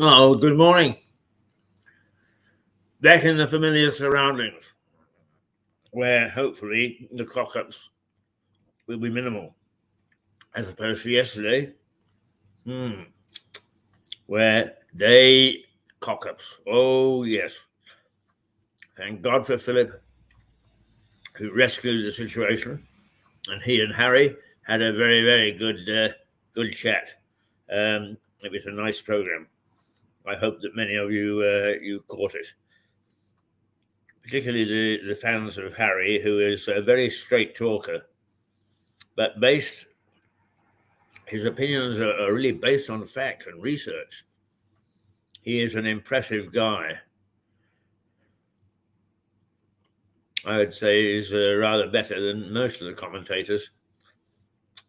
Oh, good morning. Back in the familiar surroundings, where hopefully the cock-ups will be minimal, as opposed to yesterday, where they cock-ups. Oh, yes. Thank God for Philip, who rescued the situation, and he and Harry had a very, very good chat. It was a nice program. I hope that many of you caught it. Particularly the fans of Harry, who is a very straight talker, but his opinions are really based on fact and research. He is an impressive guy. I would say he's rather better than most of the commentators,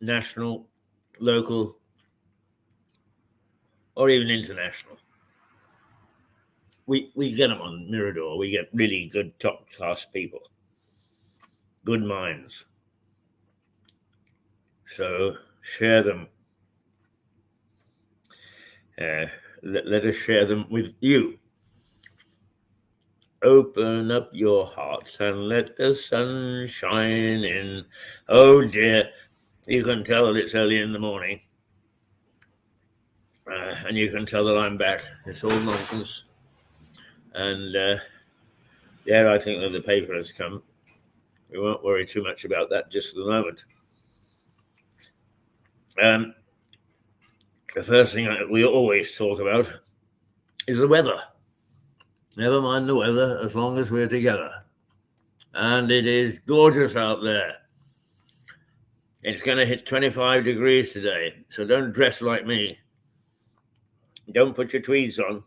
national, local, or even international. We get them on Mirador. We get really good top-class people, good minds. So share them. Let us share them with you. Open up your hearts and let the sun shine in. Oh dear, you can tell that it's early in the morning. And you can tell that I'm back. It's all nonsense. And I think that the paper has come. We won't worry too much about that just for the moment. The first thing we always talk about is the weather. Never mind the weather, as long as we're together. And it is gorgeous out there. It's going to hit 25 degrees today, so don't dress like me. Don't put your tweeds on.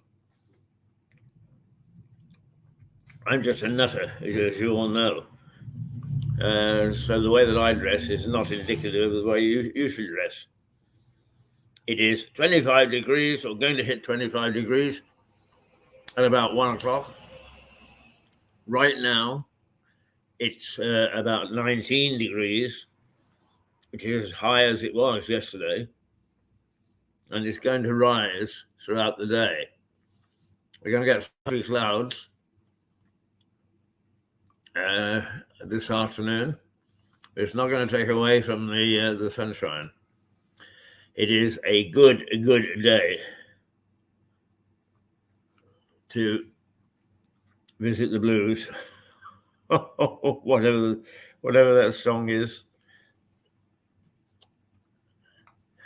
I'm just a nutter, as you all know. So the way that I dress is not indicative of the way you should dress. It is 25 degrees, or going to hit 25 degrees at about 1 o'clock. Right now, it's about 19 degrees, which is as high as it was yesterday. And it's going to rise throughout the day. We're going to get fluffy clouds this afternoon. It's not going to take away from the sunshine. It is a good day to visit the blues, whatever that song is.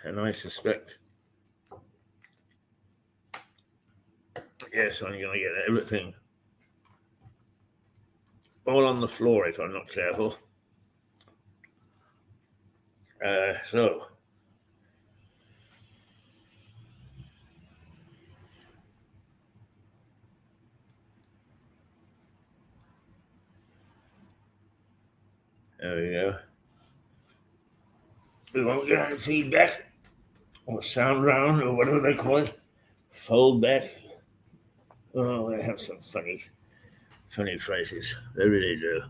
And I suspect, yes, I'm going to get everything all on the floor if I'm not careful. So there we go. We won't get any feedback or sound round or whatever they call it. Fold back. Oh, they have some funny phrases. They really do.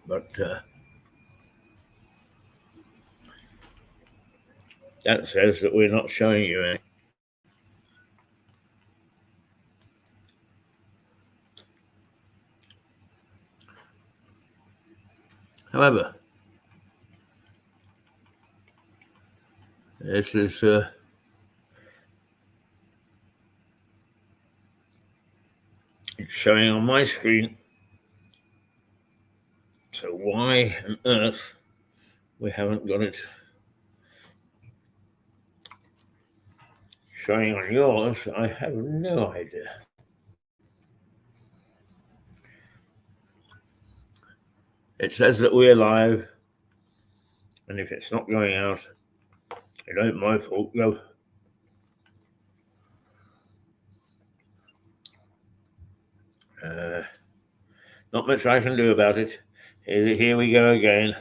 But that says that we're not showing you any. However, this is it's showing on my screen. So why on earth we haven't got it showing on yours, I have no idea. It says that we're live, and if it's not going out, It ain't my fault, though. Not much I can do about it. Here we go again.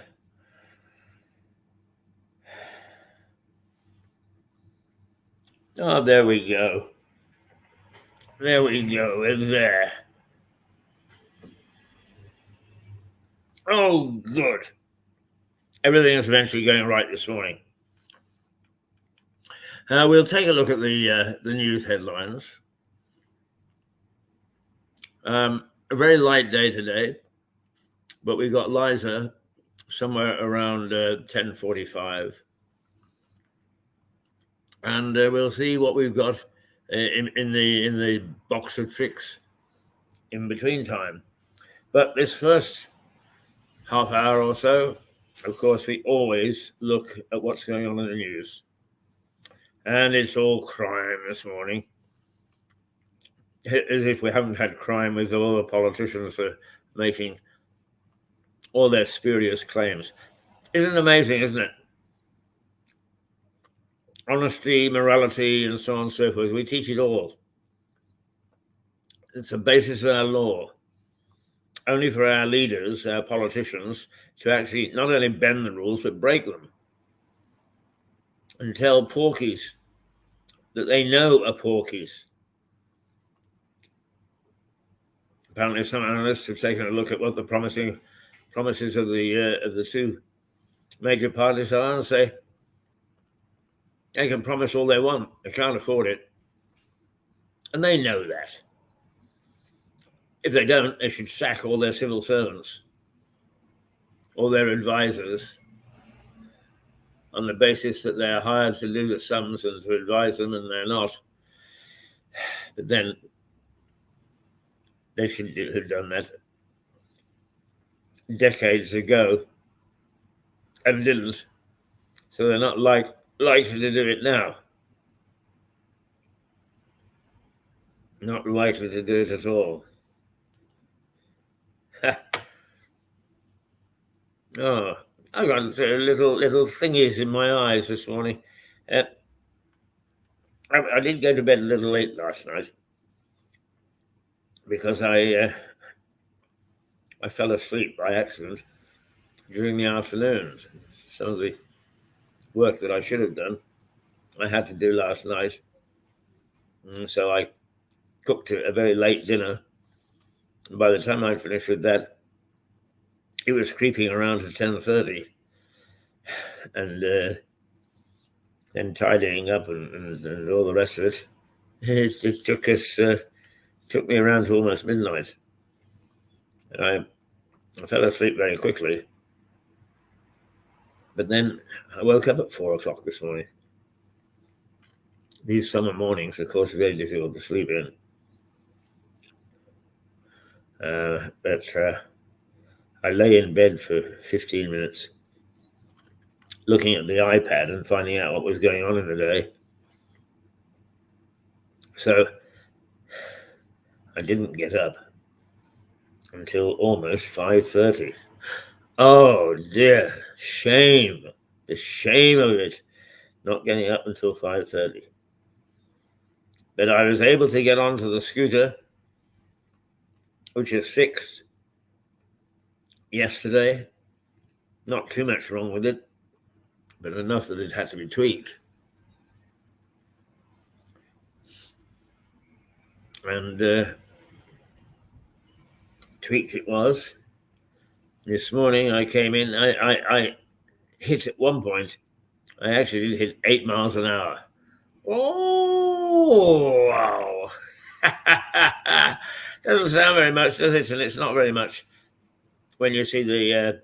Oh, there we go. There we go. It's there. Oh, good. Everything is eventually going right this morning. We'll take a look at the news headlines. A very light day today, but we've got Liza somewhere around 10:45, and we'll see what we've got in the box of tricks in between time. But this first half hour or so, of course, we always look at what's going on in the news, and it's all crime this morning. As if we haven't had crime with all the politicians making all their spurious claims. Isn't it amazing, isn't it? Honesty, morality, and so on and so forth. We teach it all. It's the basis of our law. Only for our leaders, our politicians, to actually not only bend the rules, but break them. And tell porkies that they know are porkies. Apparently, some analysts have taken a look at what the promises of the two major parties are and say they can promise all they want. They can't afford it. And they know that. If they don't, they should sack all their civil servants, all their advisors, on the basis that they're hired to do the sums and to advise them, and they're not. But then they should have done that decades ago and didn't. So they're not likely to do it now. Not likely to do it at all. Oh, I've got little thingies in my eyes this morning. I did go to bed a little late last night because I fell asleep by accident during the afternoon. Some of the work that I should have done, I had to do last night. And so I cooked a very late dinner. And by the time I finished with that, it was creeping around to 10:30. And then tidying up and all the rest of it. It took me around to almost midnight. And I fell asleep very quickly. But then I woke up at 4 o'clock this morning. These summer mornings, of course, are very difficult to sleep in. But I lay in bed for 15 minutes, looking at the iPad and finding out what was going on in the day. So I didn't get up until almost 5:30. Oh dear, shame. The shame of it, not getting up until 5:30. But I was able to get onto the scooter, which is fixed yesterday. Not too much wrong with it, but enough that it had to be tweaked. And tweaked it was. This morning I came in, I hit at one point, I actually did hit 8 miles an hour. Oh, wow. Doesn't sound very much, does it? And it's not very much when you see the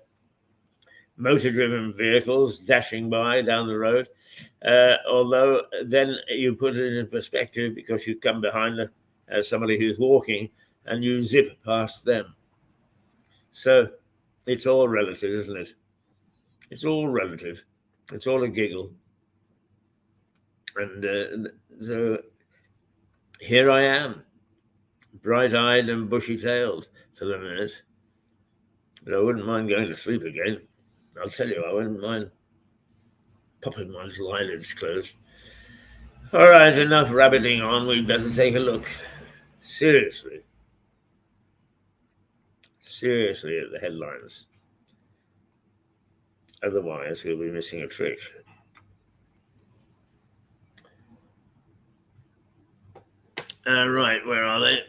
motor-driven vehicles dashing by down the road. Although then you put it in perspective because you come behind somebody who's walking and you zip past them. So it's all relative, isn't it? It's all relative. It's all a giggle. And so here I am, bright-eyed and bushy-tailed for the minute. But I wouldn't mind going to sleep again. I'll tell you, I wouldn't mind. popping my little eyelids closed. All right, enough rabbiting on. We'd better take a look. Seriously at the headlines. Otherwise, we'll be missing a trick. Right, where are they?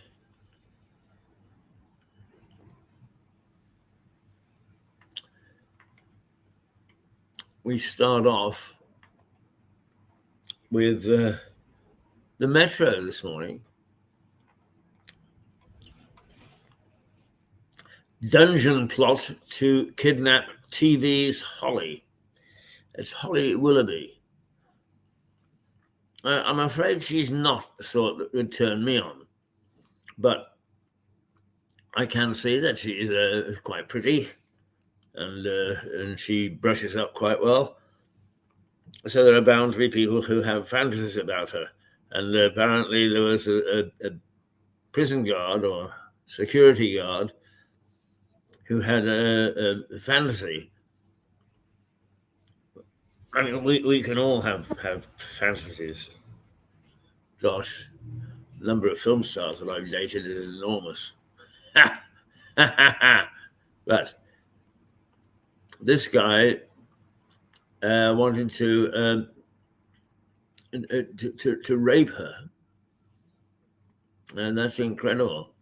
We start off with the Metro this morning. Dungeon plot to kidnap TV's Holly. It's Holly Willoughby. I'm afraid she's not the sort that would turn me on, but I can see that she is quite pretty, and she brushes up quite well. So there are bound to be people who have fantasies about her. And apparently there was a prison guard or security guard who had a fantasy. I mean, we can all have fantasies. Gosh, the number of film stars that I've dated is enormous. But this guy wanted to rape her, and that's incredible.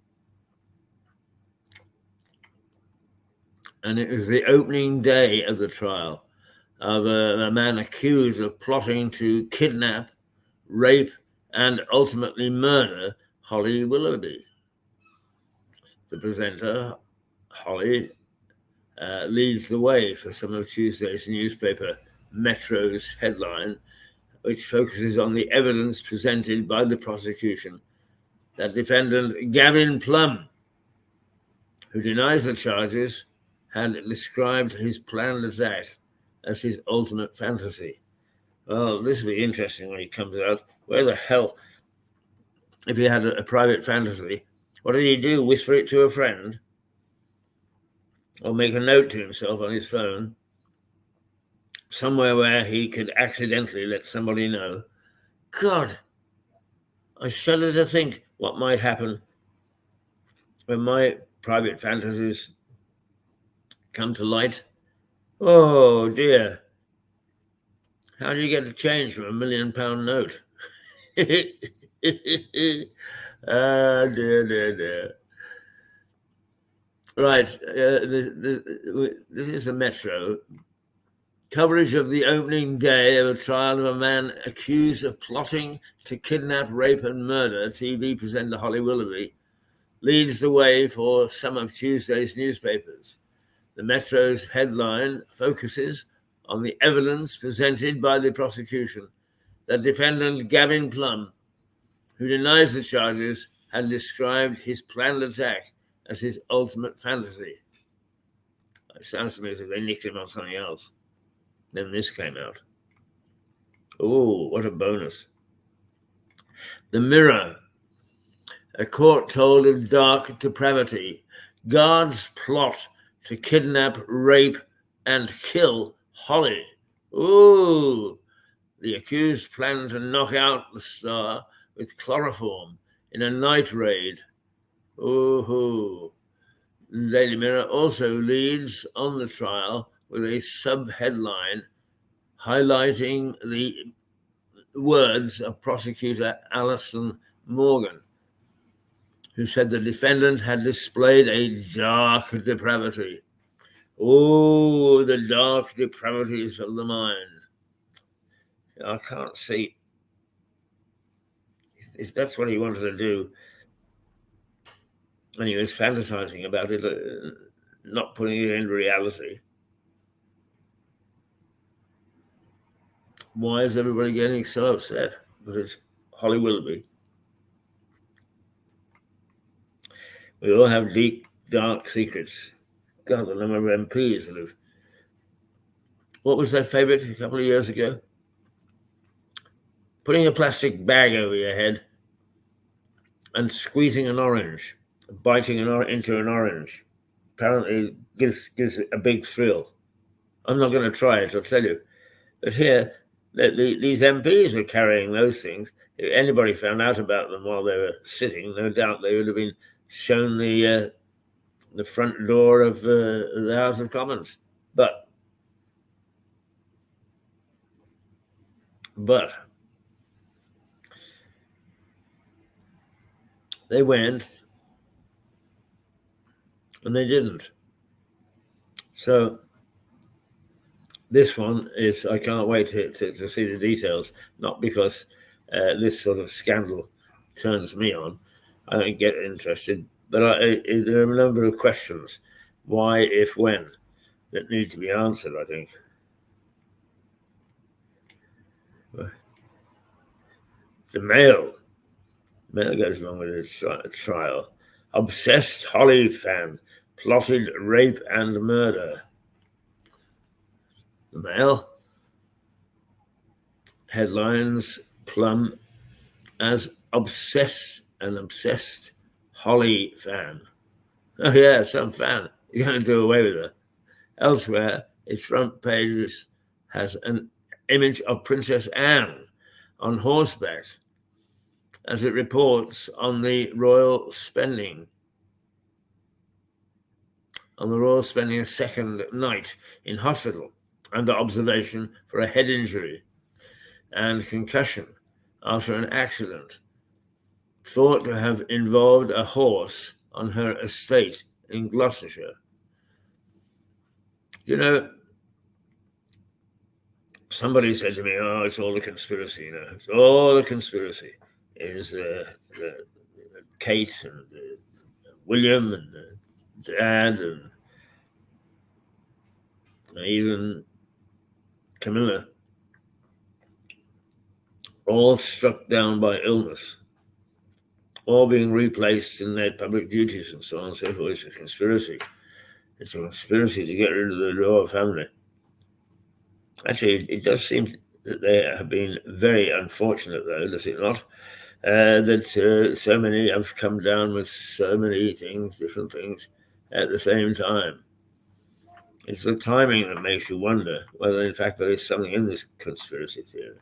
And it was the opening day of the trial of a man accused of plotting to kidnap, rape, and ultimately murder Holly Willoughby. The presenter, Holly, leads the way for some of Tuesday's newspaper Metro's headline, which focuses on the evidence presented by the prosecution that defendant Gavin Plum, who denies the charges, had described his planned attack as his ultimate fantasy. Well, this will be interesting when he comes out. Where the hell, if he had a private fantasy, what did he do? Whisper it to a friend? Or make a note to himself on his phone? Somewhere where he could accidentally let somebody know. God, I shudder to think what might happen when my private fantasies come to light. Oh dear. How do you get a change from £1 million note? Dear. Right, this is the Metro. Coverage of the opening day of a trial of a man accused of plotting to kidnap, rape, and murder TV presenter Holly Willoughby leads the way for some of Tuesday's newspapers. The Metro's headline focuses on the evidence presented by the prosecution that defendant Gavin Plum, who denies the charges, had described his planned attack as his ultimate fantasy. It sounds to me as if they nicked him on something else. Then this came out. Oh, what a bonus. The Mirror. A court told of dark depravity. Guards plot to kidnap, rape, and kill Holly. Ooh. The accused planned to knock out the star with chloroform in a night raid. Ooh. Daily Mirror also leads on the trial with a sub-headline highlighting the words of prosecutor Alison Morgan, who said the defendant had displayed a dark depravity. Oh, the dark depravities of the mind. I can't see if that's what he wanted to do, and he was fantasizing about it, not putting it into reality. Why is everybody getting so upset? Because it's Holly Willoughby. We all have deep, dark secrets. God, the number of MPs that have. What was their favorite a couple of years ago? Putting a plastic bag over your head and squeezing an orange, biting into an orange. Apparently gives a big thrill. I'm not going to try it, I'll tell you. But here, these MPs were carrying those things. If anybody found out about them while they were sitting, no doubt they would have been shown the front door of the House of Commons. But they went and they didn't. So this one is, I can't wait to see the details, not because this sort of scandal turns me on. I don't get interested, but there are a number of questions, why, if, when, that need to be answered, I think. The Mail goes along with the trial. Obsessed Holly fan plotted rape and murder. The Mail headlines plumb as an obsessed Holly fan. Oh yeah, some fan. You're going to do away with her. Elsewhere, its front pages has an image of Princess Anne on horseback as it reports on the royal spending a second night in hospital under observation for a head injury and concussion after an accident thought to have involved a horse on her estate in Gloucestershire. You know, somebody said to me, "Oh, it's all a conspiracy. You know, it's all a conspiracy." Is Kate and William and Dad and even Camilla, all struck down by illness, all being replaced in their public duties and so on and so forth. It's a conspiracy. It's a conspiracy to get rid of the royal family. Actually, it does seem that they have been very unfortunate, though, does it not? That so many have come down with so many things, different things, at the same time. It's the timing that makes you wonder whether, in fact, there is something in this conspiracy theory.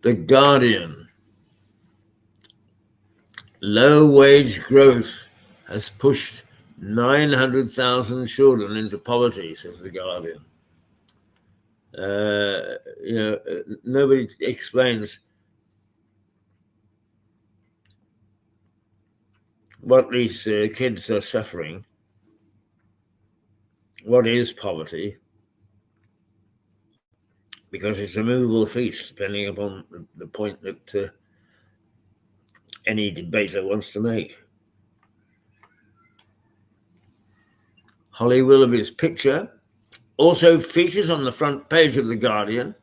The Guardian. Low wage growth has pushed 900,000 children into poverty, says The Guardian. Nobody explains what these kids are suffering, what is poverty, because it's a movable feast, depending upon the point that any debater wants to make. Holly Willoughby's picture also features on the front page of The Guardian,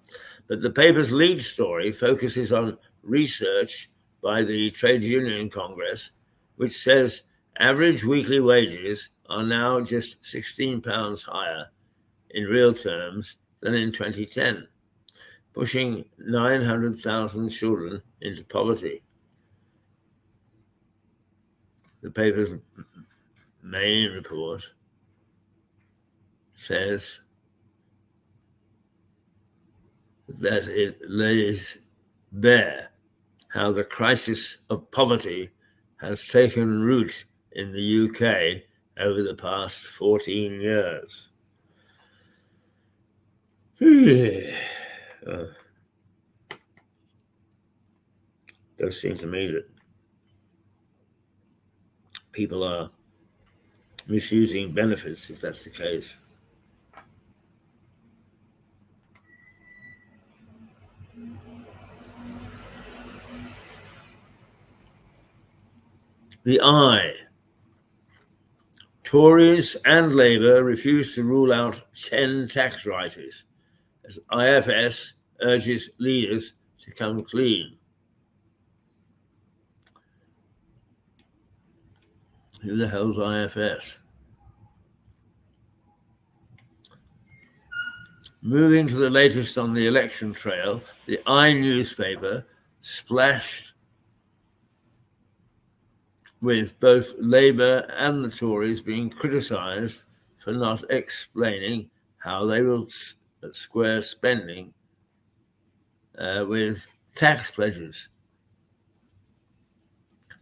but the paper's lead story focuses on research by the Trade Union Congress, which says average weekly wages are now just £16 higher in real terms than in 2010, pushing 900,000 children into poverty. The paper's main report says that it lays bare how the crisis of poverty has taken root in the UK over the past 14 years. Does seem to me that people are misusing benefits, if that's the case. The Eye. Tories and Labour refuse to rule out 10 tax writers as IFS urges leaders to come clean. Who the hell's IFS? Moving to the latest on the election trail, the Eye newspaper splashed with both Labour and the Tories being criticised for not explaining how they will square spending with tax pledges.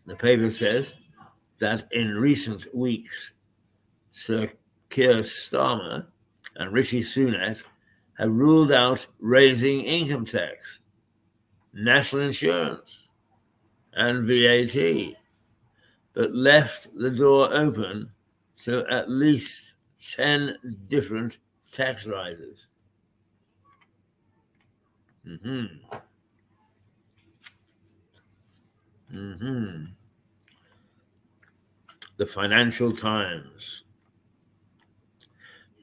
The paper says that in recent weeks, Sir Keir Starmer and Rishi Sunak have ruled out raising income tax, national insurance, and VAT, but left the door open to at least 10 different tax rises. The Financial Times.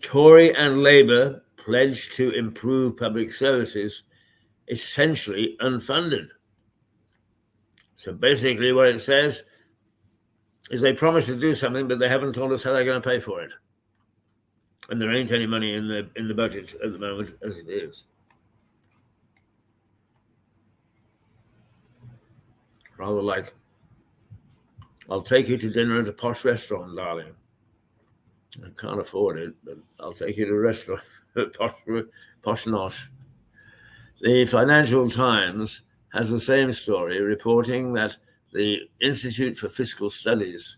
Tory and Labour pledged to improve public services, essentially unfunded. So basically what it says is they promise to do something, but they haven't told us how they're going to pay for it. And there ain't any money in the budget at the moment as it is. Rather like, I'll take you to dinner at a posh restaurant, darling. I can't afford it, but I'll take you to a restaurant, posh nosh. The Financial Times has the same story, reporting that the Institute for Fiscal Studies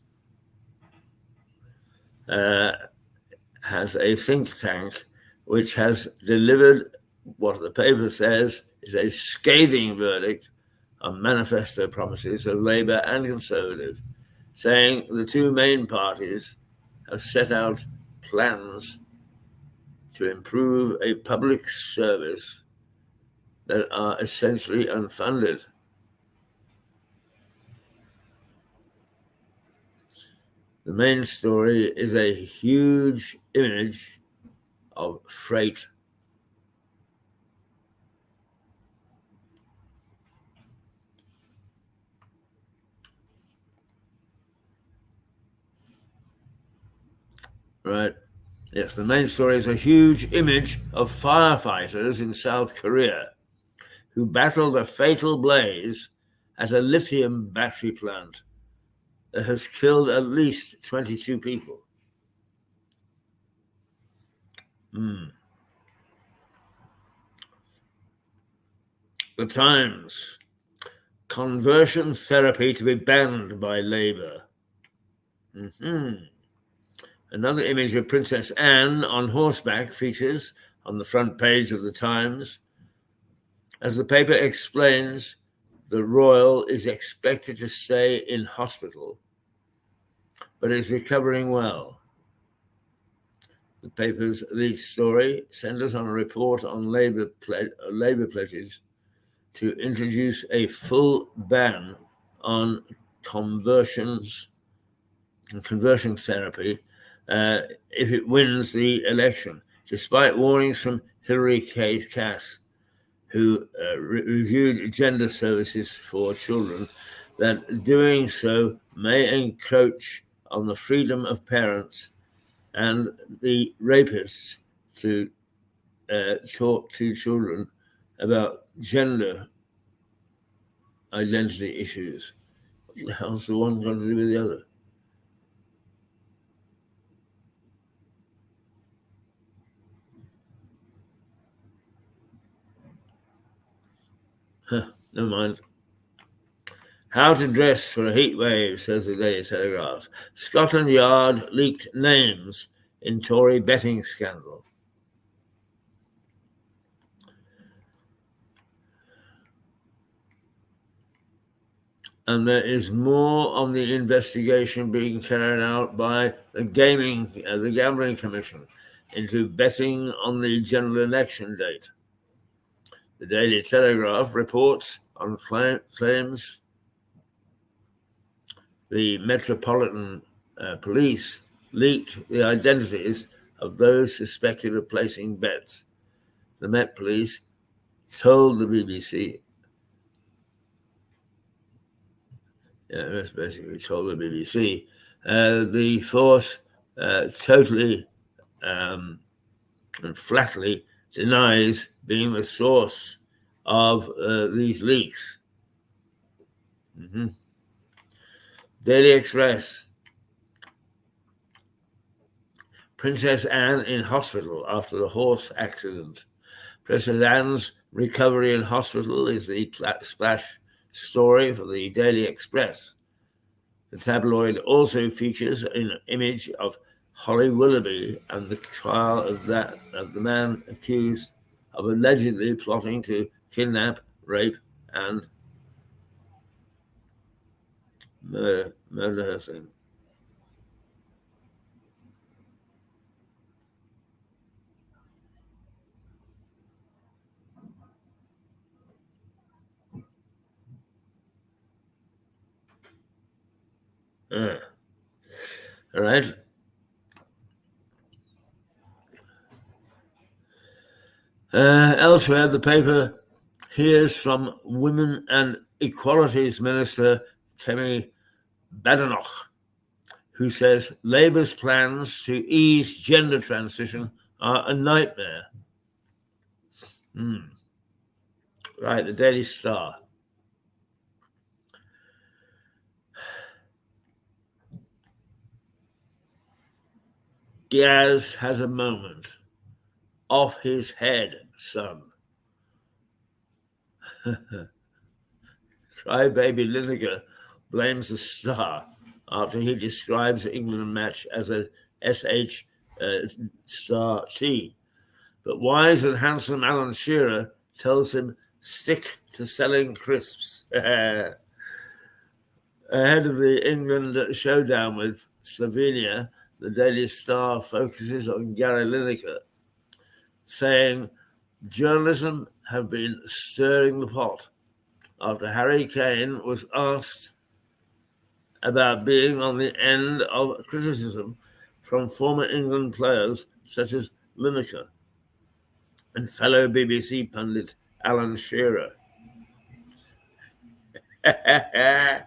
has a think tank which has delivered what the paper says is a scathing verdict on manifesto promises of Labour and Conservative, saying the two main parties have set out plans to improve a public service that are essentially unfunded. The main story is a huge image of freight. Right. Yes, the main story is a huge image of firefighters in South Korea who battled a fatal blaze at a lithium battery plant that has killed at least 22 people. The Times. Conversion therapy to be banned by Labour. Another image of Princess Anne on horseback features on the front page of the Times. As the paper explains, the royal is expected to stay in hospital, but is recovering well. The paper's lead story centers on a report on Labour pledges to introduce a full ban on conversion therapy if it wins the election, despite warnings from Hilary Cass, who reviewed gender services for children, that doing so may encroach on the freedom of parents and the rapists to talk to children about gender identity issues. What the hell's the one got to do with the other? Never mind. How to dress for a heat wave, says the Daily Telegraph. Scotland Yard leaked names in Tory betting scandal. And there is more on the investigation being carried out by the Gambling Commission into betting on the general election date. The Daily Telegraph reports on claims the Metropolitan Police leaked the identities of those suspected of placing bets. The Met Police told the BBC, the force totally and flatly denies being the source of these leaks. Daily Express. Princess Anne in hospital after the horse accident. Princess Anne's recovery in hospital is the splash story for the Daily Express. The tabloid also features an image of Holly Willoughby and the trial of the man accused of allegedly plotting to kidnap, rape, and murder her. All right. Elsewhere, the paper hears from Women and Equalities Minister Kemi Badenoch, who says Labour's plans to ease gender transition are a nightmare. Right, the Daily Star. Gaz has a moment. Off his head, son. Crybaby Lineker blames the Star after he describes the England match as a SH star T. But wise and handsome Alan Shearer tells him stick to selling crisps. Ahead of the England showdown with Slovenia, the Daily Star focuses on Gary Lineker, saying journalism have been stirring the pot after Harry Kane was asked about being on the end of criticism from former England players such as Lineker and fellow BBC pundit Alan Shearer. I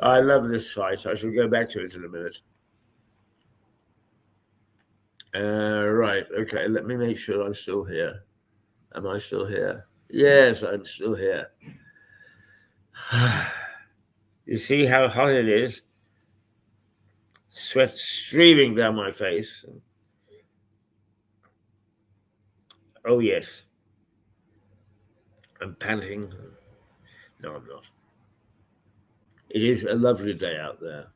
love this fight. I shall go back to it in a minute. Right, okay, let me make sure I'm still here. Am I still here? Yes, I'm still here. You see how hot it is? Sweat streaming down my face. Oh, yes. I'm panting. No, I'm not. It is a lovely day out there.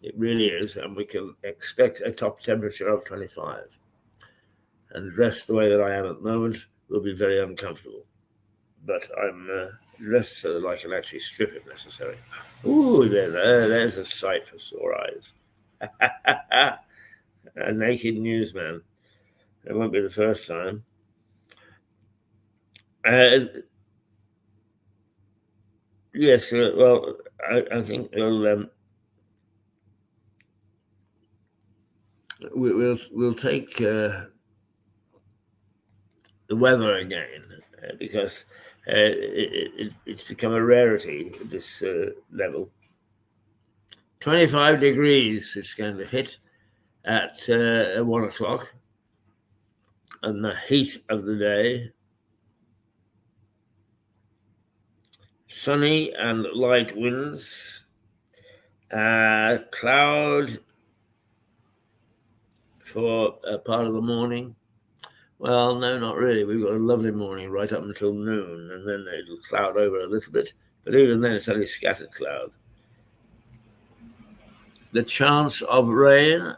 It really is, and we can expect a top temperature of 25. And dressed the way that I am at the moment will be very uncomfortable. But I'm dressed so that I can actually strip if necessary. Ooh, there's a sight for sore eyes. A naked newsman. It won't be the first time. Yes, well, I think we'll take the weather again because it's become a rarity at this level. 25 degrees it's going to hit at 1 o'clock, and the heat of the day. Sunny and light winds. Cloud for a part of the morning. Well, no, not really. We've got a lovely morning right up until noon, and then it'll cloud over a little bit. But even then, it's only scattered cloud. The chance of rain,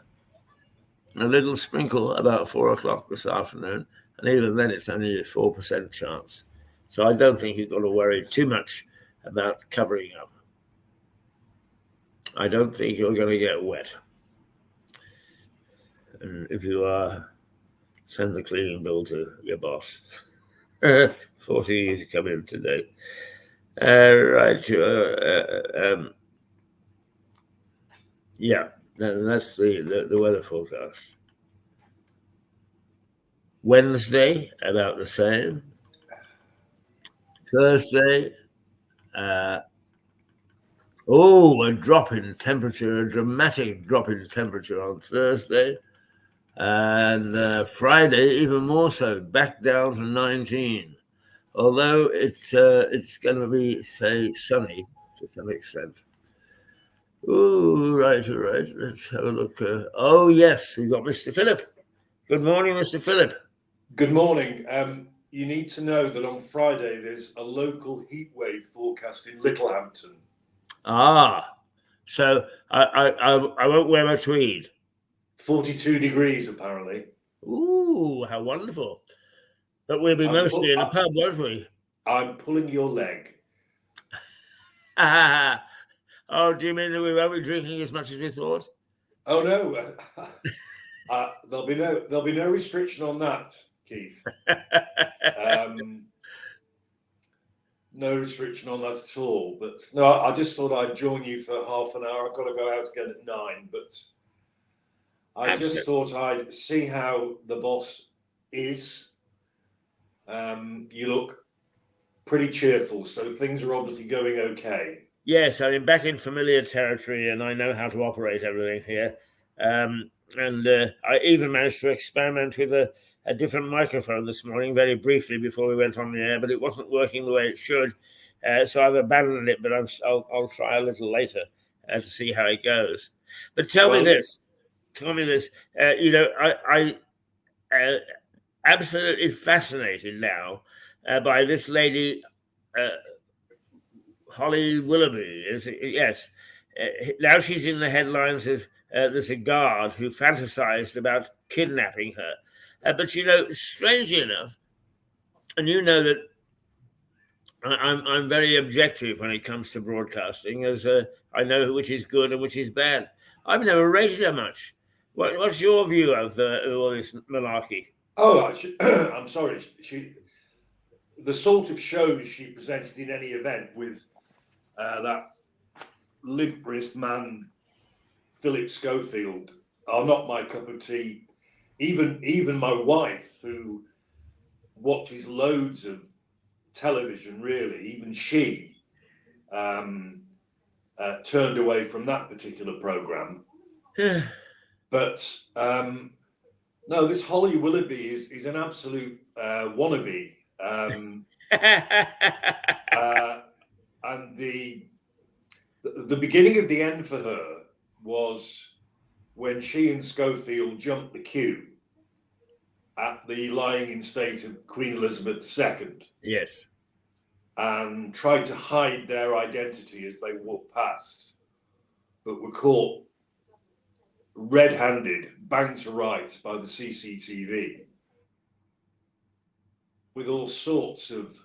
a little sprinkle about 4 o'clock this afternoon, and even then, it's only a 4% chance. So I don't think you've got to worry too much about covering up. I don't think you're going to get wet. And if you are, send the cleaning bill to your boss. 40 years to come in today. Right. Yeah, that's the weather forecast. Wednesday, about the same. Thursday, a drop in temperature, a dramatic drop in temperature on Thursday. And Friday, even more so, back down to 19. Although it's going to be, say, sunny to some extent. Oh, right, all right. Let's have a look. Oh, yes, we've got Mr. Phillip. Good morning, Mr. Phillip. Good morning. You need to know that on Friday there's a local heatwave forecast in Littlehampton. Ah, so I won't wear my tweed. 42 degrees, apparently. Ooh, how wonderful. But we'll be mostly in a pub, won't we? I'm pulling your leg. Oh, do you mean that we won't be drinking as much as we thought? Oh no, there'll be no restriction on that, Keith. No restriction on that at all. But no, I just thought I'd join you for half an hour. I've got to go out again at 9, but I just thought I'd see how the boss is. You look pretty cheerful, so things are obviously going okay. Yes, I'm back in familiar territory, and I know how to operate everything here. And I even managed to experiment with a different microphone this morning, very briefly before we went on the air, but it wasn't working the way it should. So I've abandoned it, but I'll try a little later to see how it goes. But tell me this. I absolutely fascinated now by this lady, Holly Willoughby. Yes. Now she's in the headlines of there's a guard who fantasized about kidnapping her. But strangely enough, and you know that I'm very objective when it comes to broadcasting, as I know which is good and which is bad. I've never rated her much. What's your view of all this malarkey? Oh, I'm sorry. The sort of shows she presented in any event with that limp wrist man, Philip Schofield, are not my cup of tea. Even my wife, who watches loads of television, really, even she turned away from that particular program. But no, this Holly Willoughby is an absolute wannabe. And the beginning of the end for her was when she and Schofield jumped the queue at the lying in state of Queen Elizabeth II. Yes. And tried to hide their identity as they walked past, but were caught red-handed, banged to rights by the CCTV with all sorts of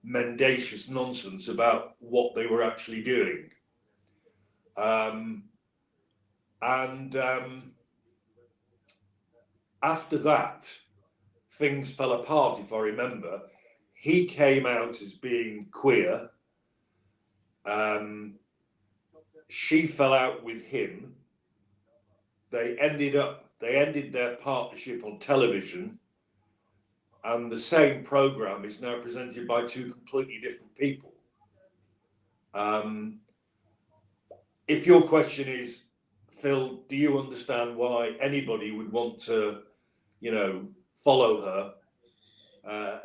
mendacious nonsense about what they were actually doing. After that, things fell apart, if I remember. He came out as being queer. She fell out with him. They ended their partnership on television, and the same program is now presented by two completely different people. If your question is, Phil, do you understand why anybody would want to, follow her,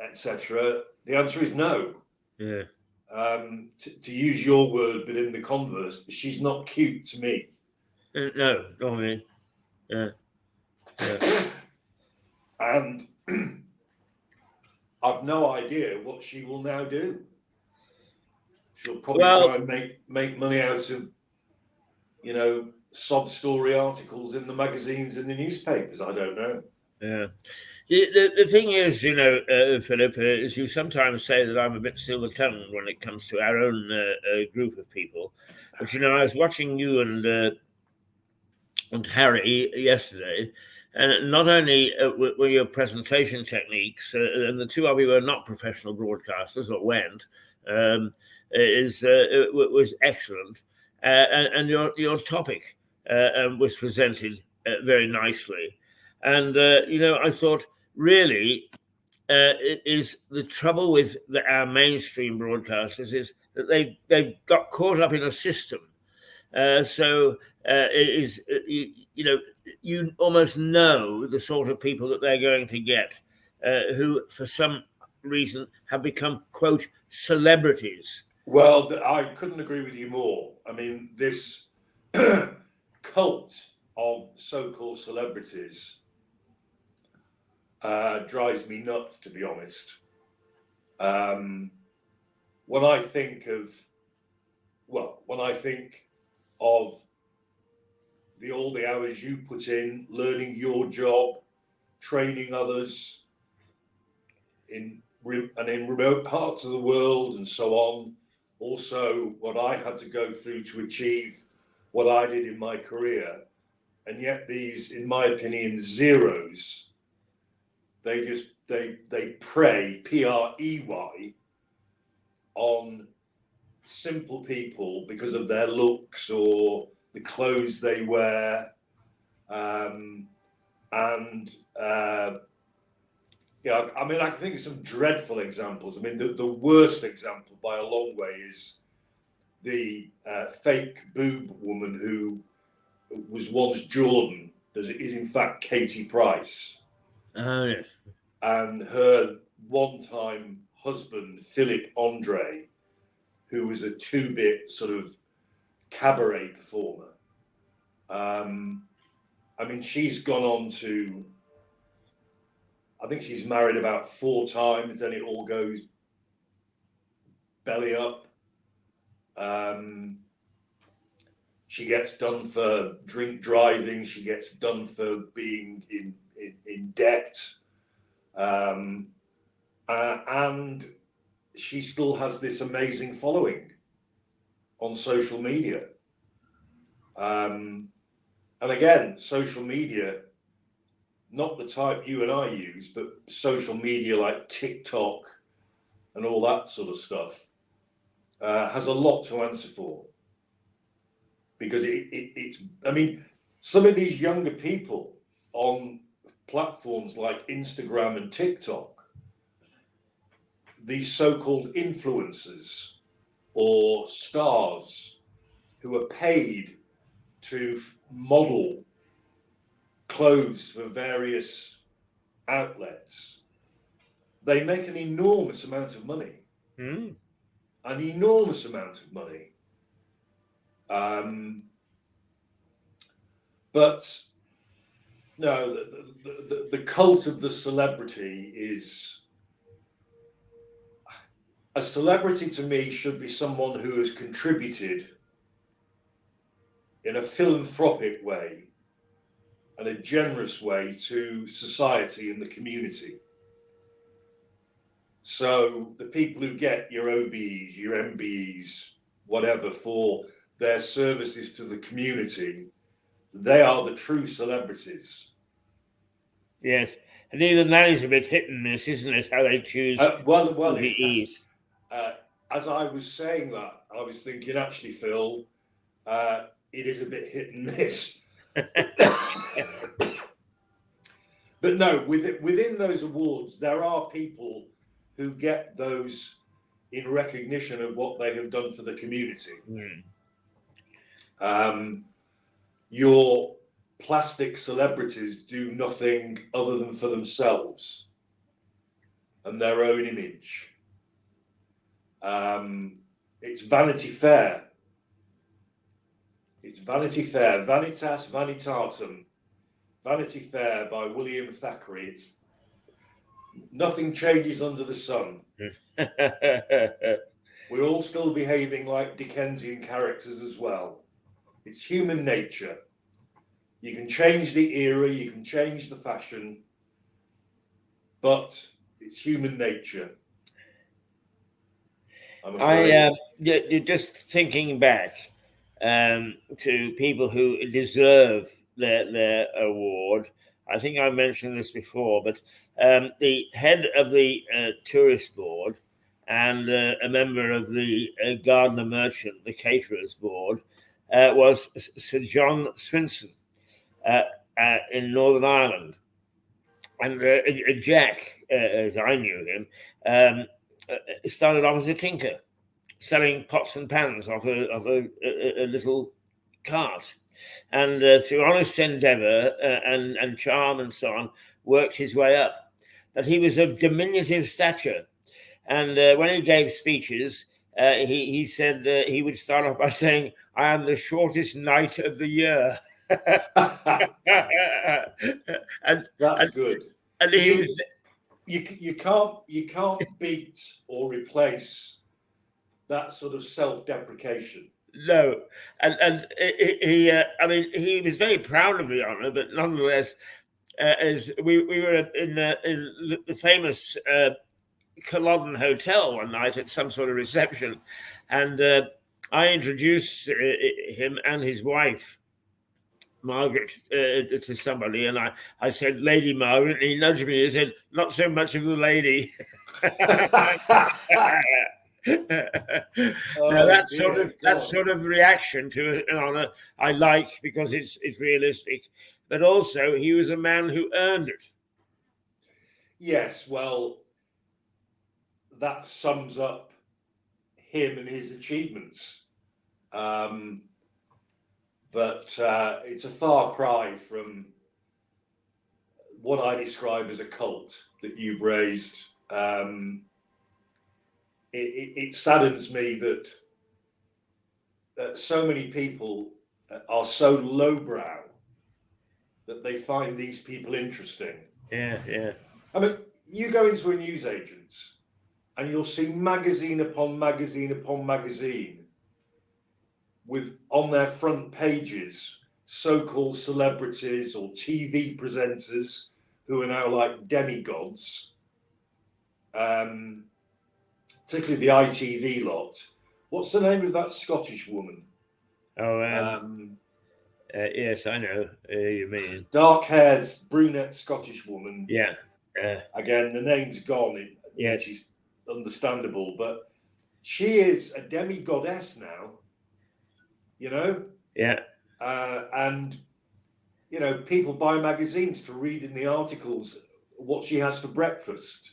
etc.? The answer is no. Yeah. To use your word, but in the converse, she's not cute to me. No, not me. Yeah. And I've no idea what she will now do. She'll probably try and make money out of, sob story articles in the magazines and the newspapers. I don't know. Yeah. The thing is, Philip, is you sometimes say that I'm a bit silver-tongued when it comes to our own group of people. But, I was watching you and Harry yesterday, and not only were your presentation techniques, and the two of you are not professional broadcasters, or weren't, was excellent, and your topic was presented very nicely. And, I thought, really, is the trouble with our mainstream broadcasters is that they've got caught up in a system. So it is, you almost know the sort of people that they're going to get, who, for some reason, have become, quote, celebrities. Well, I couldn't agree with you more. I mean, this cult of so-called celebrities drives me nuts, to be honest. When I think of all the hours you put in learning your job, training others in remote parts of the world and so on. Also, what I had to go through to achieve what I did in my career, and yet these, in my opinion, zeros, they prey, P-R-E-Y, on simple people because of their looks or the clothes they wear, yeah, I mean, I can think of some dreadful examples. I mean, the worst example by a long way is the fake boob woman who was once Jordan, that is in fact Katie Price. Oh, yes. And her one-time husband, Philip Andre, who was a two-bit sort of cabaret performer. I mean, she's gone on to, I think she's married about 4 times, then it all goes belly up. She gets done for drink driving. She gets done for being in debt. And she still has this amazing following on social media. And again, social media, not the type you and I use, but social media like TikTok and all that sort of stuff, has a lot to answer for. Because it's, I mean, some of these younger people on platforms like Instagram and TikTok, these so-called influencers or stars who are paid to model clothes for various outlets, they make an enormous amount of money. An enormous amount of money. But no, the cult of the celebrity is, a celebrity to me should be someone who has contributed in a philanthropic way and a generous way to society and the community. So the people who get your OBEs, your MBEs, whatever, for their services to the community, they are the true celebrities. Yes, and even that is a bit hit and miss, isn't it? How they choose OBEs. As I was saying that, I was thinking, actually, Phil, it is a bit hit and miss. But no, within those awards, there are people who get those in recognition of what they have done for the community. Your plastic celebrities do nothing other than for themselves and their own image. It's Vanity Fair. It's Vanity Fair, Vanitas Vanitatum, Vanity Fair by William Thackeray. It's nothing changes under the sun. We're all still behaving like Dickensian characters as well. It's human nature. You can change the era, you can change the fashion, but it's human nature. I'm afraid. You're just thinking back to people who deserve their award. I think I mentioned this before, but the head of the tourist board and a member of the Gardner Merchant, the caterers board, was Sir John Swinson in Northern Ireland. And Jack, as I knew him, started off as a tinker, selling pots and pans off a little cart. And through honest endeavour and charm and so on, worked his way up. But he was of diminutive stature. And when he gave speeches, he said he would start off by saying, "I am the shortest night of the year," and That's and good. and You he see, was you can't beat or replace that sort of self-deprecation. no, and he I mean, he was very proud of the honour, but nonetheless, as we were in the famous Culloden Hotel one night at some sort of reception, and I introduced him and his wife, Margaret, to somebody, and I said, "Lady Margaret," and he nudged me and said, "Not so much of the lady." Now Oh dear that God. sort of reaction to an honour I like, because it's realistic, but also he was a man who earned it. Yes, well, that sums up him and his achievements. But it's a far cry from what I describe as a cult that you've raised. It saddens me that so many people are so lowbrow that they find these people interesting. Yeah. I mean, you go into a newsagent's and you'll see magazine upon magazine upon magazine with on their front pages so-called celebrities or TV presenters who are now like demigods, particularly the ITV lot. What's the name of that Scottish woman? Oh, yes, I know you mean. Dark-haired, brunette Scottish woman. Yeah. Again, the name's gone, Yes. which is understandable, but she is a demi-goddess now, you know? Yeah. And, you know, people buy magazines to read in the articles what she has for breakfast.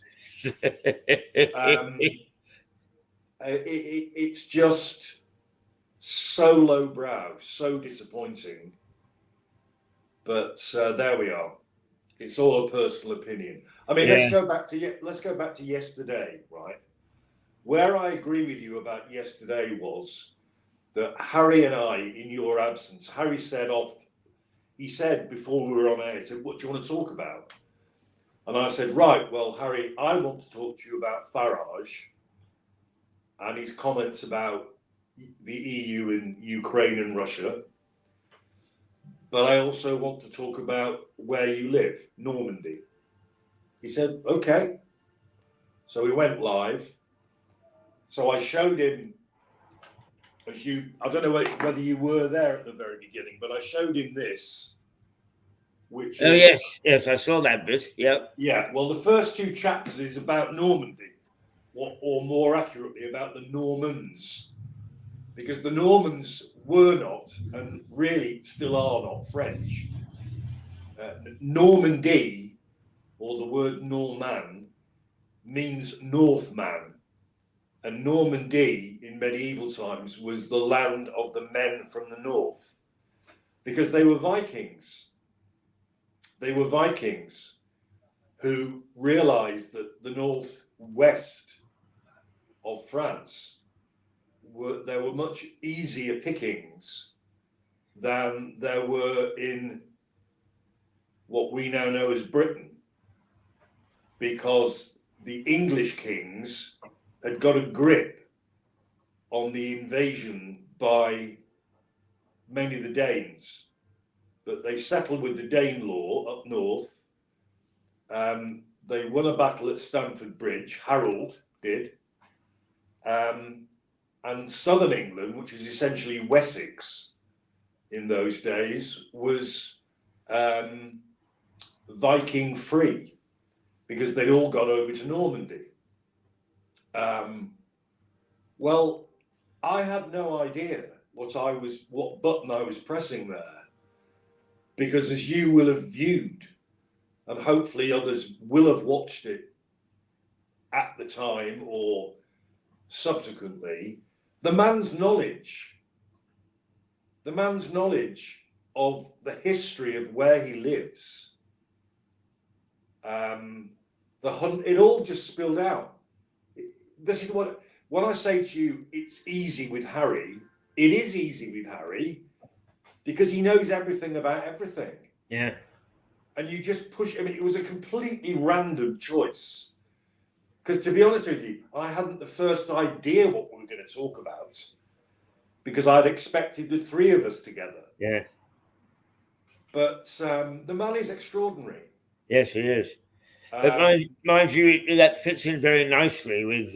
It's just so lowbrow, so disappointing. But there we are. It's all a personal opinion. I mean, Yeah. let's go back to yesterday, right? Where I agree with you about yesterday was that Harry and I, in your absence, Harry he said before we were on air, he said, "What do you want to talk about?" And I said, "Right, well, Harry, I want to talk to you about Farage and his comments about the EU and Ukraine and Russia. But I also want to talk about where you live, Normandy." He said, "Okay." So we went live. So I showed him, I don't know whether you were there at the very beginning, but I showed him this, which Oh, is, yes, I saw that bit. Yeah. yeah, well, the first two chapters is about Normandy, or more accurately, about the Normans, because the Normans were not, and really still are not, French. Normandy, or the word Norman, means Northman. And Normandy in medieval times was the land of the men from the north, because they were Vikings. They were Vikings who realized that the northwest of France there were much easier pickings than there were in what we now know as Britain, because the English kings had got a grip on the invasion by mainly the Danes. But they settled with the Danelaw up north. They won a battle at Stamford Bridge, Harold did. And southern England, which was essentially Wessex in those days, was Viking free, because they'd all got over to Normandy. Well, I had no idea what button I was pressing there, because as you will have viewed, and hopefully others will have watched it at the time or subsequently, the man's knowledge of the history of where he lives, it all just spilled out. This is what when I say to you, it's easy with Harry, it is easy with Harry because he knows everything about everything. Yeah. And you just push. I mean, it was a completely random choice. Because to be honest with you, I hadn't the first idea what we were going to talk about because I'd expected the three of us together. Yeah. But the man is extraordinary. Yes, he is. But mind you, that fits in very nicely with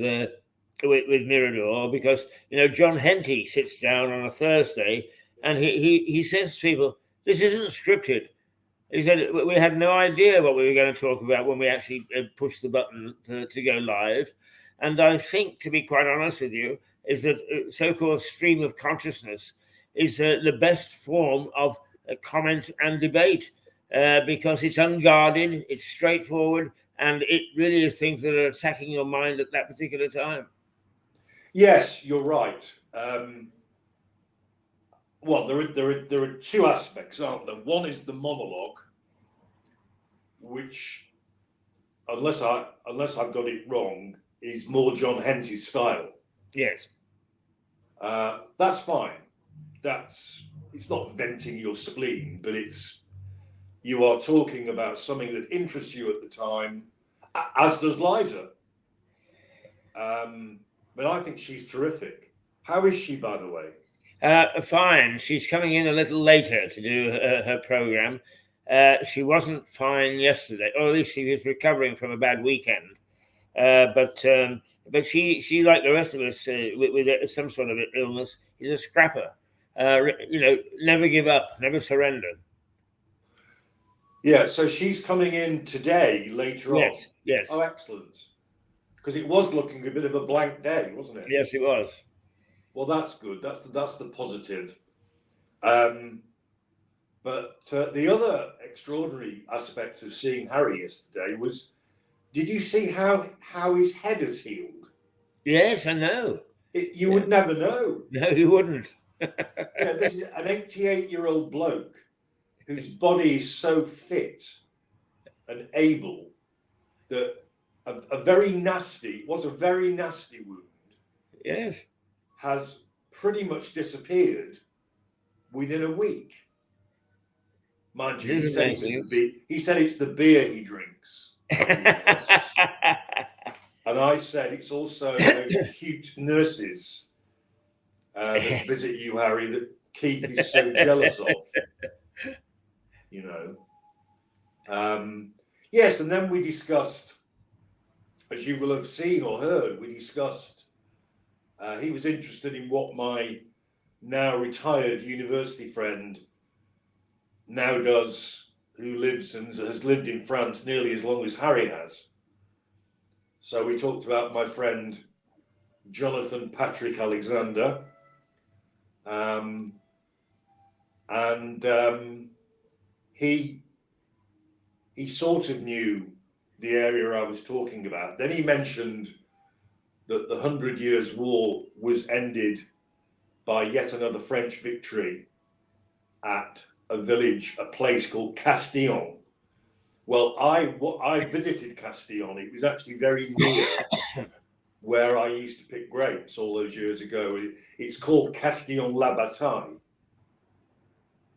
Mirador because John Henty sits down on a Thursday and he says to people, "This isn't scripted." He said we had no idea what we were going to talk about when we actually pushed the button to go live. And I think, to be quite honest with you, is that so-called stream of consciousness is the best form of comment and debate because it's unguarded, it's straightforward, and it really is things that are attacking your mind at that particular time. Yes, you're right. Well, there are two aspects, aren't there? One is the monologue, which, unless I've got it wrong, is more John Henty's style. Yes, that's fine. It's not venting your spleen, but you are talking about something that interests you at the time, as does Liza. But I think she's terrific. How is she, by the way? Fine. She's coming in a little later to do her program. She wasn't fine yesterday, or at least she was recovering from a bad weekend. But she, like the rest of us, with some sort of illness, is a scrapper. Never give up, never surrender. Yeah, so she's coming in today, later on. Yes. Oh, excellent. Because it was looking a bit of a blank day, wasn't it? Yes, it was. Well, that's good. That's the positive. But the other extraordinary aspect of seeing Harry yesterday was, did you see how his head has healed? Yes, I know. You would never know. No, you wouldn't. This is an 88-year-old bloke whose body is so fit and able that a very nasty wound. Yes. Has pretty much disappeared within a week. Mind you, he said it's the beer he drinks. And I said it's also those cute nurses that visit you, Harry, that Keith is so jealous of. Yes, and then we discussed, as you will have seen or heard, he was interested in what my now retired university friend now does, who lives and has lived in France nearly as long as Harry has. So we talked about my friend Jonathan Patrick Alexander, and he sort of knew the area I was talking about. Then he mentioned that the 100 Years' War was ended by yet another French victory at a place called Castillon. Well, I visited Castillon. It was actually very near where I used to pick grapes all those years ago. It's called Castillon-la-Bataille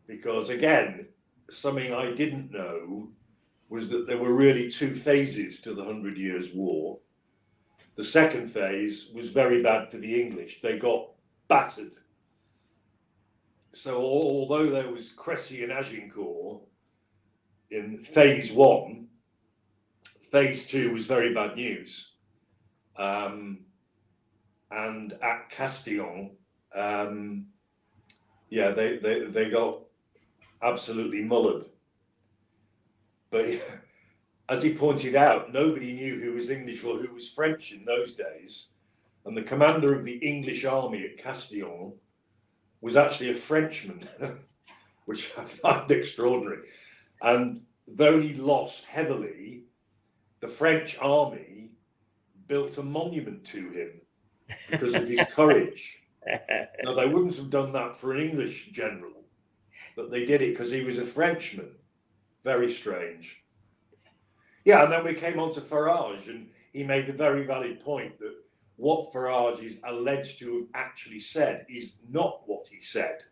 because, again, something I didn't know was that there were really two phases to the 100 Years' War. The second phase was very bad for the English. They got battered. So although there was Crécy and Agincourt in phase one, phase two was very bad news. And at Castillon, they got absolutely mullered. But as he pointed out, nobody knew who was English or who was French in those days. And the commander of the English army at Castillon was actually a Frenchman, which I find extraordinary. And though he lost heavily, the French army built a monument to him because of his courage. Now, they wouldn't have done that for an English general, but they did it because he was a Frenchman. Very strange. Yeah, and then we came on to Farage, and he made the very valid point that what Farage is alleged to have actually said is not what he said.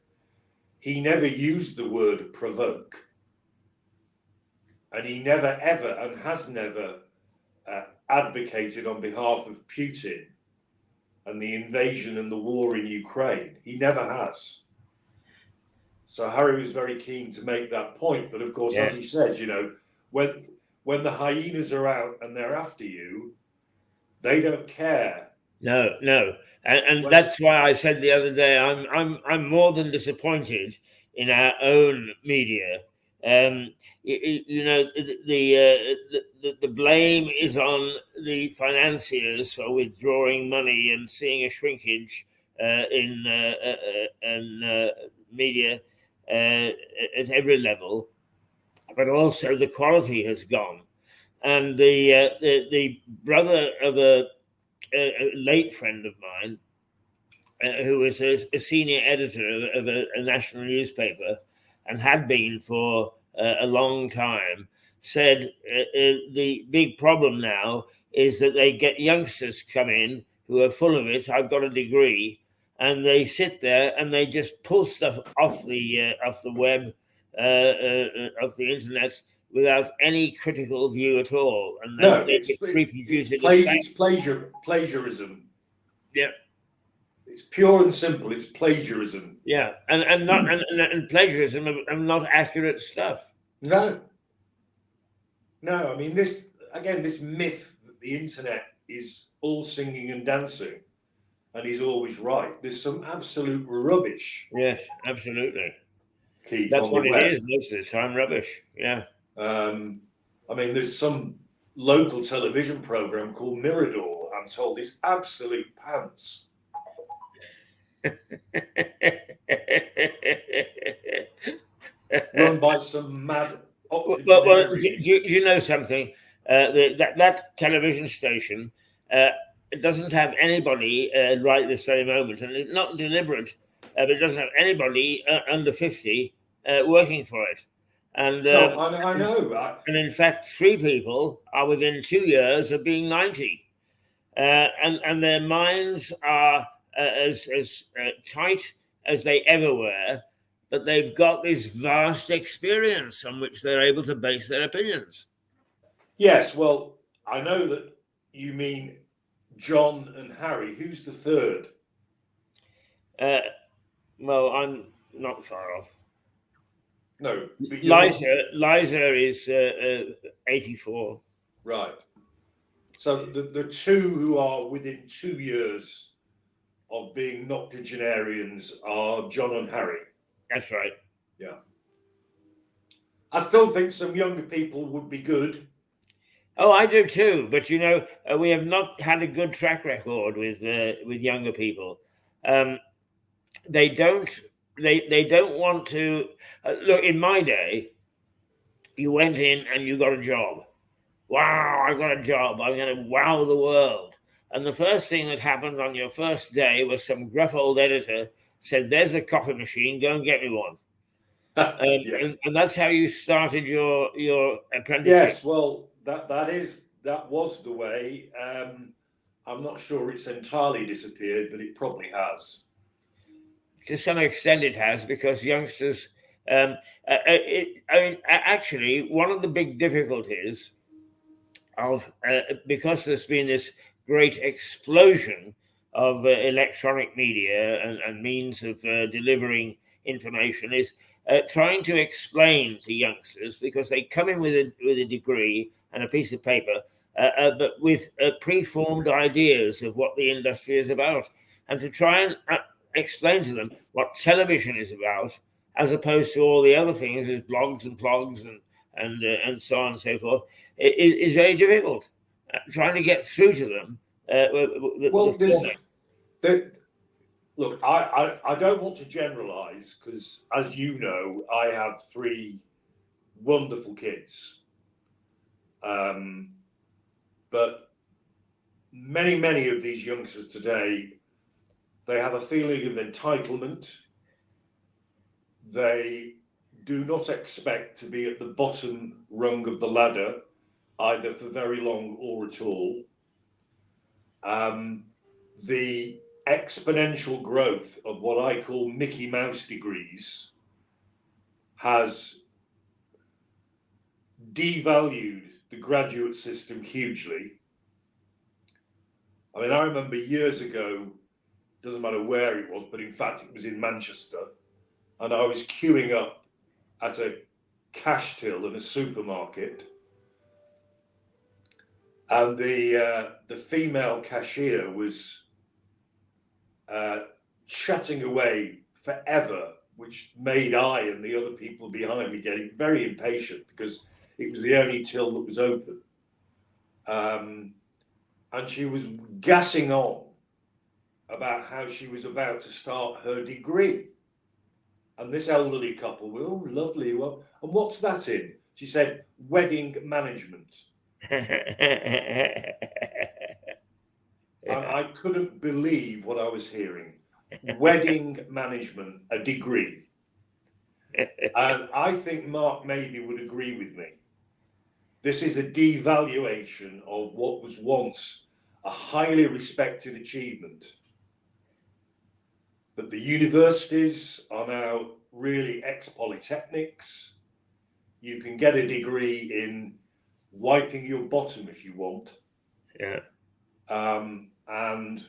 He never used the word provoke. And he never, ever, and has never advocated on behalf of Putin and the invasion and the war in Ukraine. He never has. So Harry was very keen to make that point. But of course, as he says, when the hyenas are out and they're after you, they don't care. No. And that's why I said the other day, I'm more than disappointed in our own media. The blame is on the financiers for withdrawing money and seeing a shrinkage in media at every level, but also the quality has gone. And the brother of a late friend of mine, who was a senior editor of a national newspaper and had been for a long time, said the big problem now is that they get youngsters come in who are full of it. I've got a degree, and they sit there and they just pull stuff off the web, of the internet, without any critical view at all, and then they just reproduce it. It's plagiarism. Yeah, it's pure and simple. It's plagiarism. Yeah, and plagiarism of not accurate stuff. No. I mean, this myth that the internet is all singing and dancing, and he's always right. There's some absolute rubbish. Yes, absolutely. Keith, that's what it is most of the time. Rubbish. Yeah. I mean, there's some local television program called Mirador. I'm told is absolute pants. Run by some mad. Well, do you know something? That television station doesn't have anybody right this very moment, and it's not deliberate, but it doesn't have anybody under 50 working for it. And I know. And in fact, 3 people are within 2 years of being 90, and their minds are as tight as they ever were, but they've got this vast experience on which they're able to base their opinions. Yes, well, I know that you mean John and Harry. Who's the third? Well, I'm not far off. No, Liza is 84. Right. So the 2 who are within 2 years of being noctogenarians are John and Harry. That's right. Yeah. I still think some younger people would be good. Oh, I do too. But we have not had a good track record with younger people. They don't want to look. In my day, you went in and you got a job. Wow, I got a job. I'm going to wow the world. And the first thing that happened on your first day was some gruff old editor said, "There's a coffee machine. Go and get me one." Yeah. and that's how you started your apprenticeship. Yes, well, that was the way. I'm not sure it's entirely disappeared, but it probably has. To some extent, it has, because youngsters. Actually, one of the big difficulties of because there's been this great explosion of electronic media and means of delivering information is trying to explain to youngsters, because they come in with a degree and a piece of paper, but with preformed ideas of what the industry is about, and to try and explain to them what television is about, as opposed to all the other things, as blogs and plogs and so on and so forth, is very difficult. Trying to get through to them. Look, I don't want to generalize, because, as you know, I have 3 wonderful kids. But many of these youngsters today, they have a feeling of entitlement. They do not expect to be at the bottom rung of the ladder, either for very long or at all. the exponential growth of what I call Mickey Mouse degrees has devalued the graduate system hugely. I mean, I remember years ago, doesn't matter where it was, but in fact it was in Manchester, and I was queuing up at a cash till in a supermarket, and the female cashier was chatting away forever, which made I and the other people behind me getting very impatient because it was the only till that was open. And she was gassing on about how she was about to start her degree. And this elderly couple were, oh, lovely. Well, and what's that in? She said, wedding management. And I couldn't believe what I was hearing. Wedding management, a degree. And I think Mark maybe would agree with me. This is a devaluation of what was once a highly respected achievement. But the universities are now really ex-polytechnics. You can get a degree in wiping your bottom if you want. Yeah. And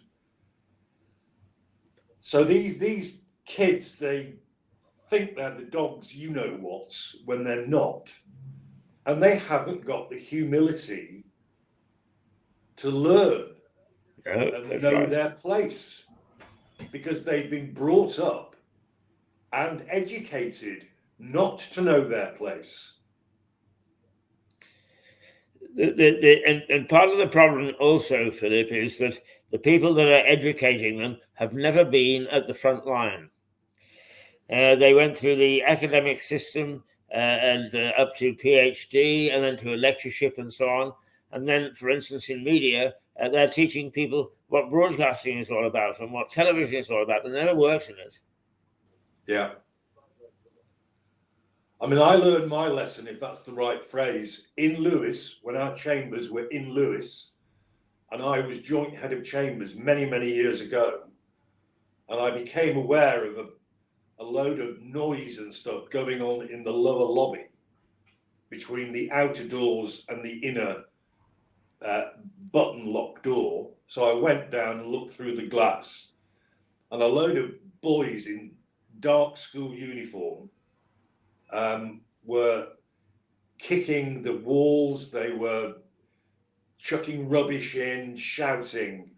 so these kids, they think they're the dogs you know what's when they're not. And they haven't got the humility to learn and know their place, because they've been brought up and educated not to know their place. And part of the problem also, Philip, is that the people that are educating them have never been at the front line. They went through the academic system and up to PhD and then to a lectureship and so on. And then, for instance, in media, they're teaching people what broadcasting is all about and what television is all about. They never worked in it. Yeah. I mean, I learned my lesson, if that's the right phrase, in Lewis, when our chambers were in Lewis, and I was joint head of chambers many, many years ago. And I became aware of a load of noise and stuff going on in the lower lobby between the outer doors and the inner button lock door. So I went down and looked through the glass, and a load of boys in dark school uniform were kicking the walls. They were chucking rubbish in, shouting.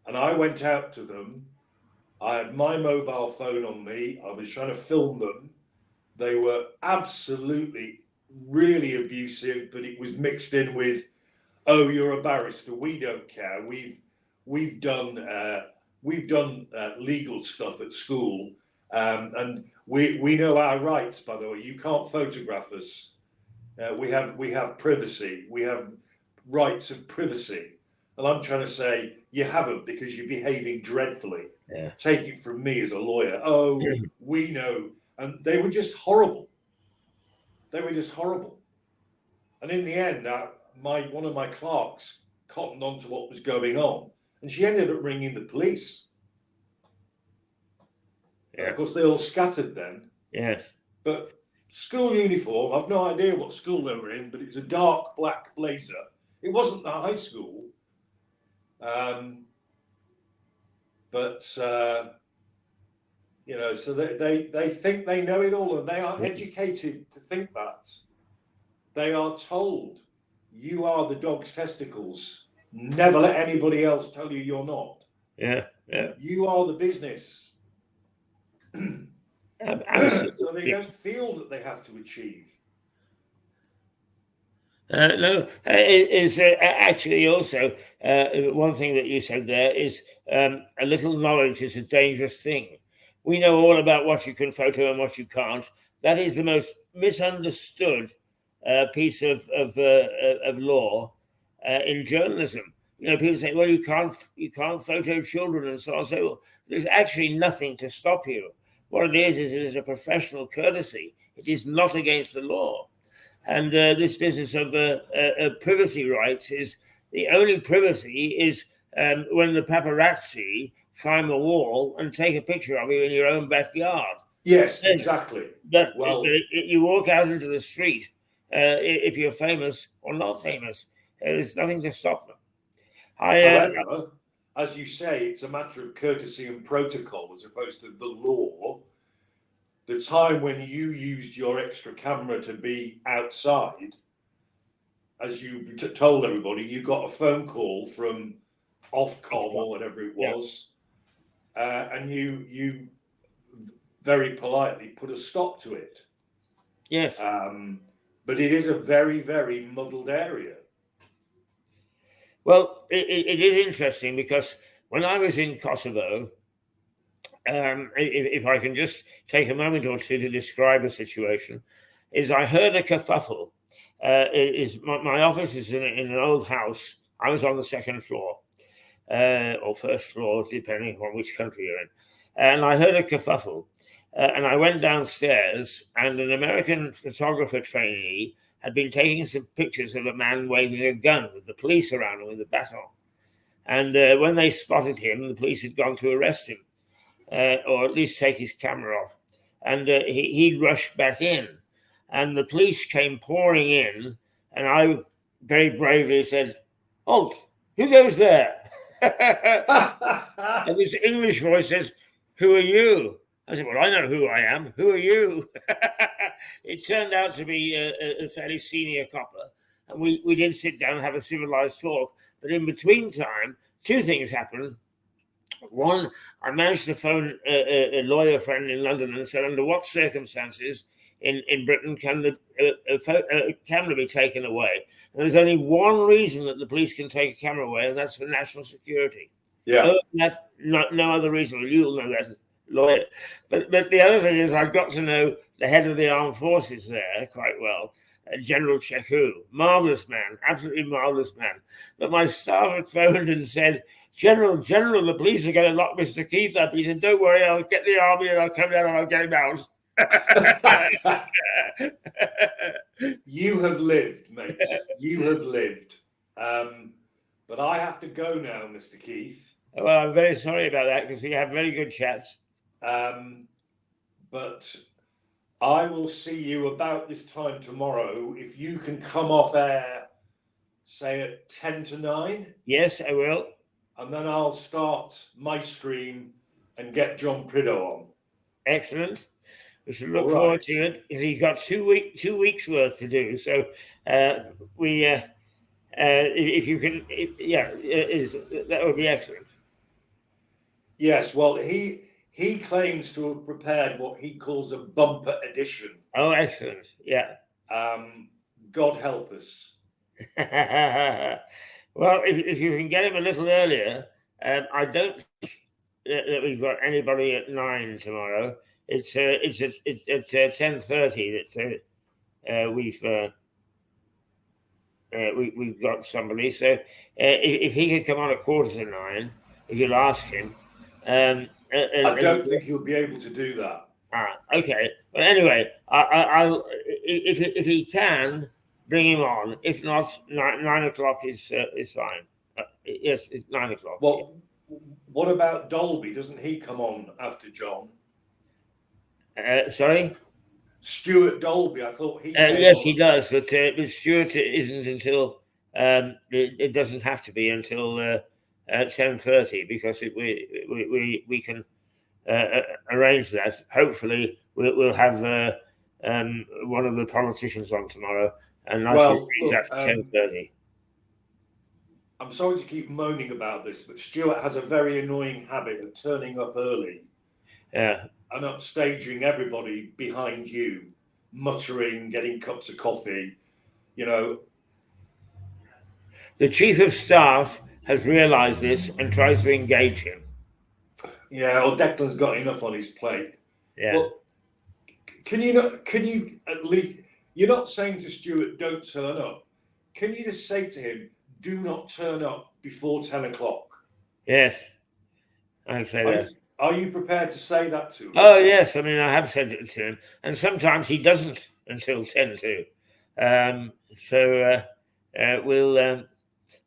And I went out to them. I had my mobile phone on me. I was trying to film them. They were absolutely, really abusive, but it was mixed in with, oh, you're a barrister. We don't care. We've done legal stuff at school, and we know our rights. By the way, you can't photograph us. We have privacy. We have rights of privacy. And I'm trying to say, you haven't, because you're behaving dreadfully. Yeah. Take it from me as a lawyer. Oh, we know. And they were just horrible. They were just horrible. And in the end, one of my clerks cottoned on to what was going on, and she ended up ringing the police. Yeah. Of course, they all scattered then. Yes. But school uniform, I've no idea what school they were in, but it was a dark black blazer. It wasn't the high school. So they think they know it all, and they are educated to think that. They are told, you are the dog's testicles. Never let anybody else tell you you're not. Yeah. You are the business. So they don't feel that they have to achieve. No, is actually also one thing that you said there is a little knowledge is a dangerous thing. We know all about what you can photo and what you can't. That is the most misunderstood piece of law in journalism. You know, people say, well, you can't photo children and so on. So well, there's actually nothing to stop you. What it is a professional courtesy. It is not against the law. And this business of privacy rights is the only privacy is when the paparazzi climb the wall and take a picture of you in your own backyard. Yes, exactly. But Well, you walk out into the street, if you're famous or not famous, there's nothing to stop them. However, as you say, it's a matter of courtesy and protocol as opposed to the law. The time when you used your extra camera to be outside, as you told everybody, you got a phone call from Ofcom or whatever it was, and you very politely put a stop to it. Yes. But it is a very, very muddled area. Well, it is interesting because when I was in Kosovo, if I can just take a moment or two to describe a situation, is I heard a kerfuffle. My office is in an old house. I was on the second floor or first floor, depending on which country you're in. And I heard a kerfuffle. And I went downstairs, and an American photographer trainee had been taking some pictures of a man waving a gun with the police around him with a baton. And when they spotted him, the police had gone to arrest him, or at least take his camera off. And he rushed back in. And the police came pouring in, and I very bravely said, "Halt, who goes there?" And this English voice says, "Who are you?" I said, "Well, I know who I am. Who are you?" It turned out to be a fairly senior copper. And we did sit down and have a civilized talk. But in between time, two things happened. One, I managed to phone a lawyer friend in London and said, under what circumstances in Britain can the camera be taken away? And there's only one reason that the police can take a camera away, and that's for national security. Yeah. No other reason. Well, you'll know that, lawyer. But the other thing is I've got to know the head of the armed forces there quite well, General Cheku. Marvelous man, absolutely marvelous man. But my staff had phoned and said, General, the police are going to lock Mr. Keith up. He said, don't worry, I'll get the army and I'll come down and I'll get him out. You have lived, mate. You have lived. But I have to go now, Mr. Keith. Well, I'm very sorry about that because we have very good chats. But I will see you about this time tomorrow. If you can come off air, say at 10 to 9. Yes, I will. And then I'll start my stream and get John Prideaux on. Excellent. We should look forward to it. He's got 2 weeks worth to do. So if you can, that would be excellent. Yes. Well, he claims to have prepared what he calls a bumper edition. Oh, excellent. Yeah. God help us. Well, if you can get him a little earlier, I don't think that we've got anybody at 9 tomorrow. It's at 10:30 that we've got somebody. So if he could come on at 8:45, if you'll ask him. I don't think he'll be able to do that. Okay. But anyway, I'll if he can, bring him on. If not, 9 o'clock is fine. Yes, it's 9 o'clock. Well, what about Dolby? Doesn't he come on after John? Sorry? Stuart Dolby. I thought he. Yes, he does, but Stuart isn't until it doesn't have to be until 10:30 because we can arrange that. Hopefully, we'll have one of the politicians on tomorrow. And I should reach at 10:30. I'm sorry to keep moaning about this, but Stuart has a very annoying habit of turning up early. Yeah. And upstaging everybody behind you, muttering, getting cups of coffee, The chief of staff has realised this and tries to engage him. Yeah, well, Declan's got enough on his plate. Yeah. Well, can you at least... You're not saying to Stuart, don't turn up. Can you just say to him, do not turn up before 10 o'clock? Yes, I say that. Are you prepared to say that to him? Oh, yes. I mean, I have said it to him. And sometimes he doesn't until 10 to.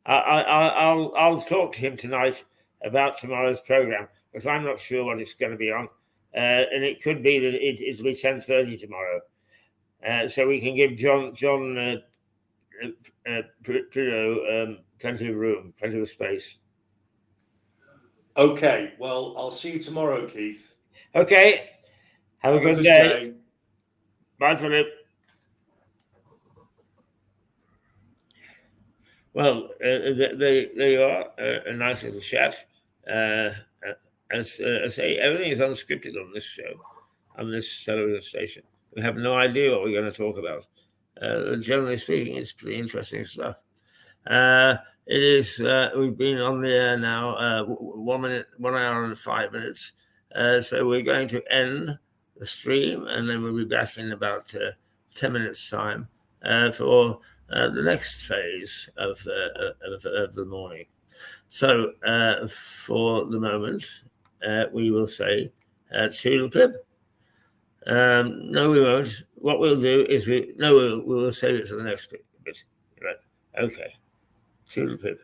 I'll talk to him tonight about tomorrow's program, because I'm not sure what it's going to be on, and it could be that it'll be 10:30 tomorrow, so we can give John Prideaux plenty of room, plenty of space. Okay, well, I'll see you tomorrow, Keith. Okay, have a good day. Bye, Philip. Well, there you are, a nice little chat. As I say, everything is unscripted on this show, on this television station. We have no idea what we're going to talk about. Generally speaking, it's pretty interesting stuff. It is. We've been on the air now 1 minute, 1 hour and 5 minutes. So we're going to end the stream, and then we'll be back in about 10 minutes' time for the next phase of the morning. So for the moment, we will say toodle pip. No, we won't. What we'll do is we will save it for the next bit. Right? Okay. Toodle pip.